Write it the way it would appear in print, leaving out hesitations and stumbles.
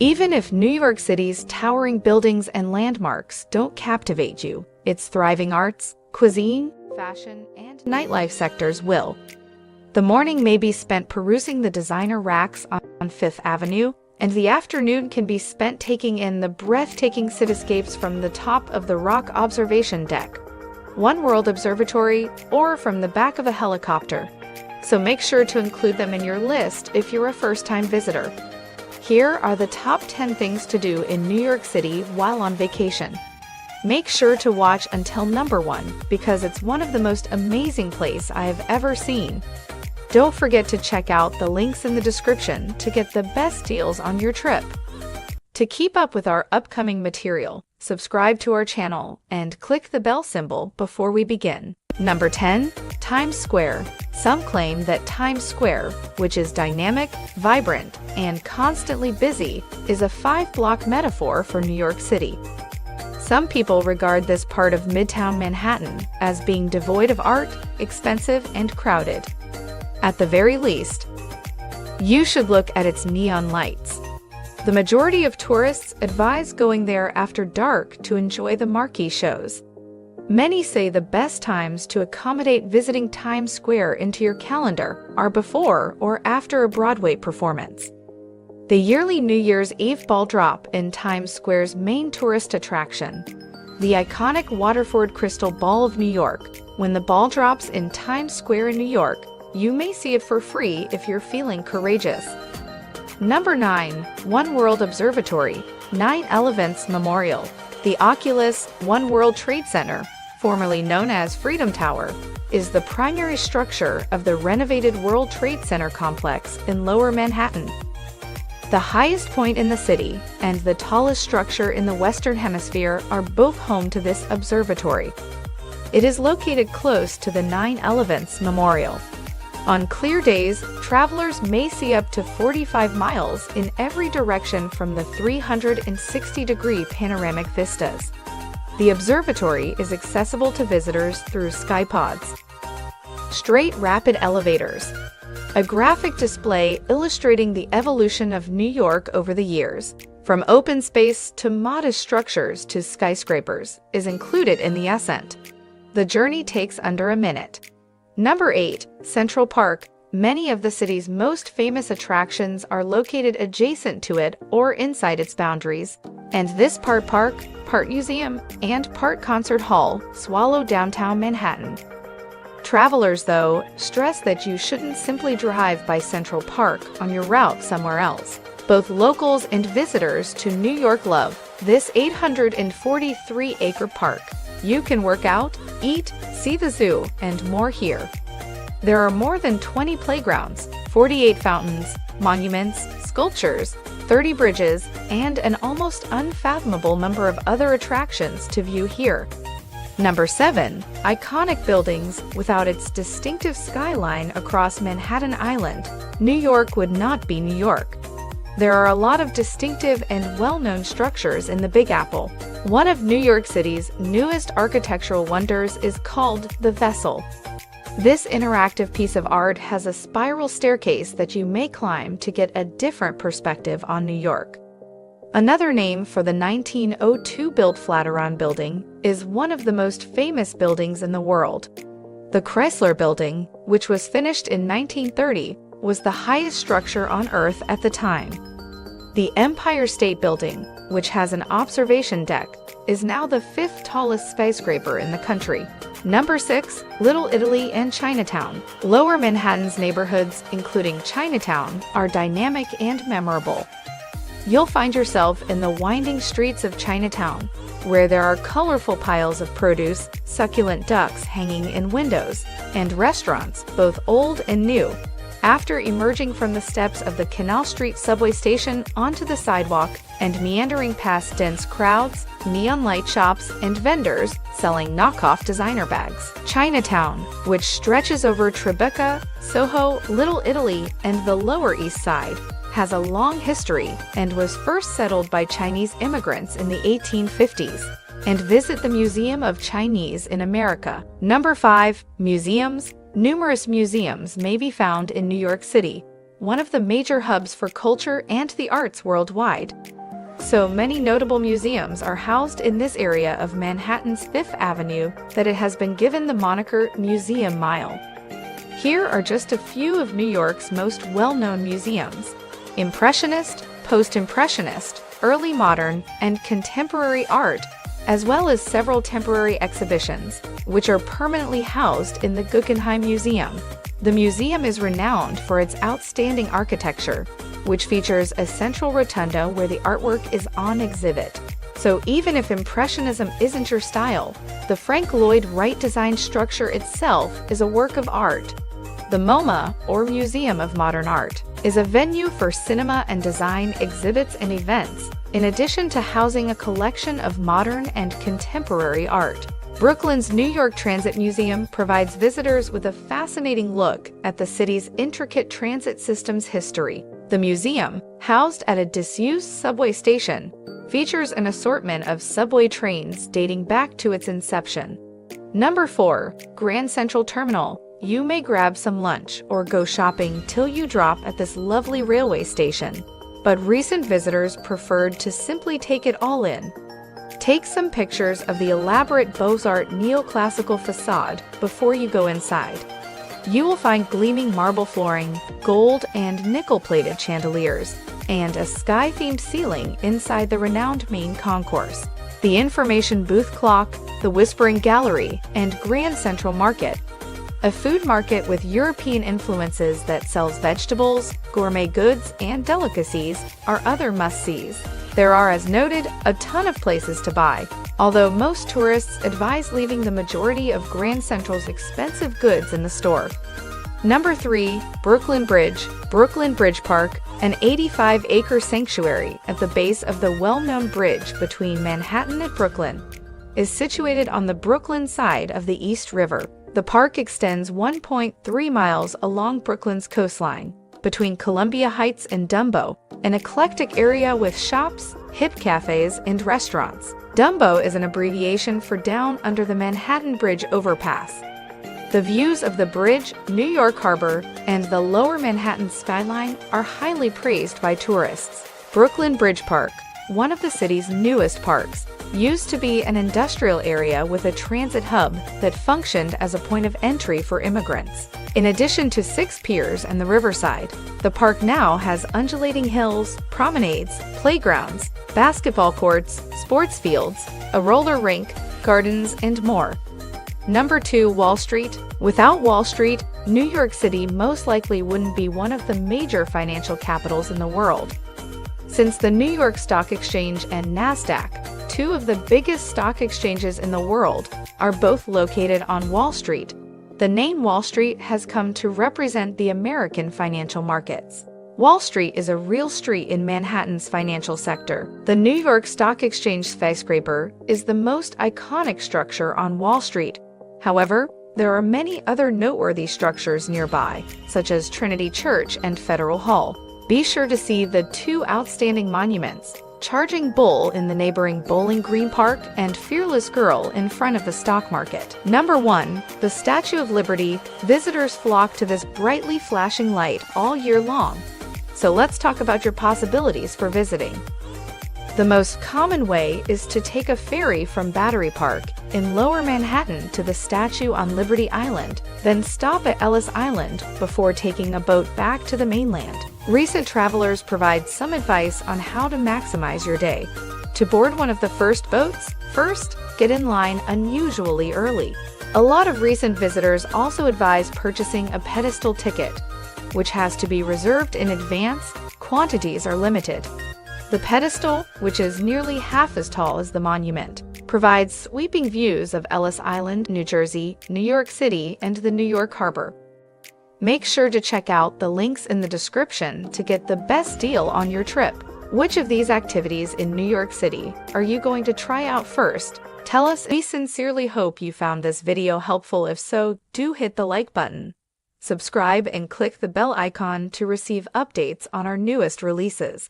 Even if New York City's towering buildings and landmarks don't captivate you, its thriving arts, cuisine, fashion, and nightlife sectors will. The morning may be spent perusing the designer racks on Fifth Avenue, and the afternoon can be spent taking in the breathtaking cityscapes from the top of the rock observation deck, One World Observatory, or from the back of a helicopter. So make sure to include them in your list if you're a first-time visitor. Here are the top 10 things to do in New York City while on vacation. Make sure to watch until number 1 because it's one of the most amazing places I have ever seen. Don't forget to check out the links in the description to get the best deals on your trip. To keep up with our upcoming material, subscribe to our channel and click the bell symbol before we begin. Number 10. Times Square. Some claim that Times Square, which is dynamic, vibrant, and constantly busy, is a 5-block metaphor for New York City. Some people regard this part of Midtown Manhattan as being devoid of art, expensive, and crowded. At the very least, you should look at its neon lights. The majority of tourists advise going there after dark to enjoy the marquee shows. Many say the best times to accommodate visiting Times Square into your calendar are before or after a Broadway performance. The yearly New Year's Eve ball drop in Times Square's main tourist attraction, the iconic Waterford Crystal Ball of New York. When the ball drops in Times Square in New York, you may see it for free if you're feeling courageous. Number 9. One World Observatory, 9/11 Memorial. The Oculus One World Trade Center, formerly known as Freedom Tower, is the primary structure of the renovated World Trade Center complex in Lower Manhattan. The highest point in the city and the tallest structure in the Western Hemisphere are both home to this observatory. It is located close to the 9/11 Memorial. On clear days, travelers may see up to 45 miles in every direction from the 360-degree panoramic vistas. The observatory is accessible to visitors through skypods. Straight rapid elevators. A graphic display illustrating the evolution of New York over the years, from open space to modest structures to skyscrapers, is included in the ascent. The journey takes under a minute. Number 8. Central Park. Many of the city's most famous attractions are located adjacent to it or inside its boundaries, and this part park, part museum, and part concert hall swallow downtown Manhattan. Travelers, though, stress that you shouldn't simply drive by Central Park on your route somewhere else. Both locals and visitors to New York love this 843-acre park. You can work out, eat, see the zoo, and more here. There are more than 20 playgrounds, 48 fountains, monuments, sculptures, 30 bridges, and an almost unfathomable number of other attractions to view here. Number 7. Iconic buildings. Without its distinctive skyline across Manhattan Island, New York would not be New York. There are a lot of distinctive and well-known structures in the Big Apple. One of New York City's newest architectural wonders is called the Vessel. This interactive piece of art has a spiral staircase that you may climb to get a different perspective on New York. Another name for the 1902-built Flatiron Building is one of the most famous buildings in the world. The Chrysler Building, which was finished in 1930, was the highest structure on Earth at the time. The Empire State Building, which has an observation deck, is now the 5th tallest skyscraper in the country. Number 6. Little Italy and Chinatown. Lower Manhattan's neighborhoods, including Chinatown, are dynamic and memorable. You'll find yourself in the winding streets of Chinatown, where there are colorful piles of produce, succulent ducks hanging in windows, and restaurants, both old and new. After emerging from the steps of the Canal Street subway station onto the sidewalk and meandering past dense crowds, neon light shops, and vendors selling knockoff designer bags, Chinatown, which stretches over Tribeca, Soho, Little Italy, and the Lower East Side, has a long history and was first settled by Chinese immigrants in the 1850s. And visit the Museum of Chinese in America. Number 5. Museums. Numerous museums may be found in New York City. one of the major hubs for culture and the arts worldwide. So many notable museums are housed in this area of Manhattan's Fifth Avenue that it has been given the moniker Museum Mile. Here are just a few of New York's most well-known museums: Impressionist, Post-Impressionist, Early Modern, and Contemporary art, as well as several temporary exhibitions, which are permanently housed in the Guggenheim Museum. The museum is renowned for its outstanding architecture, which features a central rotunda where the artwork is on exhibit. So even if Impressionism isn't your style, the Frank Lloyd Wright designed structure itself is a work of art. The MoMA, or Museum of Modern Art, is a venue for cinema and design exhibits and events, in addition to housing a collection of modern and contemporary art. Brooklyn's New York Transit Museum provides visitors with a fascinating look at the city's intricate transit system's history. The museum, housed at a disused subway station, features an assortment of subway trains dating back to its inception. Number 4. Grand Central Terminal. You may grab some lunch or go shopping till you drop at this lovely railway station, but recent visitors preferred to simply take it all in. Take some pictures of the elaborate Beaux-Arts neoclassical facade before you go inside. You will find gleaming marble flooring, gold and nickel-plated chandeliers, and a sky-themed ceiling inside the renowned main concourse. The information booth clock, the Whispering Gallery, and Grand Central Market, a food market with European influences that sells vegetables, gourmet goods, and delicacies, are other must-sees. There are, as noted, a ton of places to buy, although most tourists advise leaving the majority of Grand Central's expensive goods in the store. Number 3. Brooklyn Bridge. Brooklyn Bridge Park, an 85-acre sanctuary at the base of the well-known bridge between Manhattan and Brooklyn, is situated on the Brooklyn side of the East River. The park extends 1.3 miles along Brooklyn's coastline, between Columbia Heights and Dumbo, an eclectic area with shops, hip cafes, and restaurants. Dumbo is an abbreviation for Down Under the Manhattan Bridge Overpass. The views of the bridge, New York Harbor, and the lower Manhattan skyline are highly praised by tourists. Brooklyn Bridge Park, one of the city's newest parks, used to be an industrial area with a transit hub that functioned as a point of entry for immigrants. In addition to 6 piers and the riverside, the park now has undulating hills, promenades, playgrounds, basketball courts, sports fields, a roller rink, gardens, and more. Number 2. Wall Street. Without Wall Street, New York City most likely wouldn't be one of the major financial capitals in the world. Since the New York Stock Exchange and NASDAQ, 2 of the biggest stock exchanges in the world, are both located on Wall Street, the name Wall Street has come to represent the American financial markets. Wall Street is a real street in Manhattan's financial sector. The New York Stock Exchange skyscraper is the most iconic structure on Wall Street. However, there are many other noteworthy structures nearby, such as Trinity Church and Federal Hall. Be sure to see the 2 outstanding monuments, Charging Bull in the neighboring Bowling Green Park and Fearless Girl in front of the stock market. Number 1. The Statue of Liberty. Visitors flock to this brightly flashing light all year long. So let's talk about your possibilities for visiting. The most common way is to take a ferry from Battery Park in Lower Manhattan to the statue on Liberty Island, then stop at Ellis Island before taking a boat back to the mainland. Recent travelers provide some advice on how to maximize your day. To board one of the first boats, first, get in line unusually early. A lot of recent visitors also advise purchasing a pedestal ticket, which has to be reserved in advance. Quantities are limited. The pedestal, which is nearly half as tall as the monument, provides sweeping views of Ellis Island, New Jersey, New York City, and the New York Harbor. Make sure to check out the links in the description to get the best deal on your trip. Which of these activities in New York City are you going to try out first? Tell us. We sincerely hope you found this video helpful. If so, do hit the like button, subscribe, and click the bell icon to receive updates on our newest releases.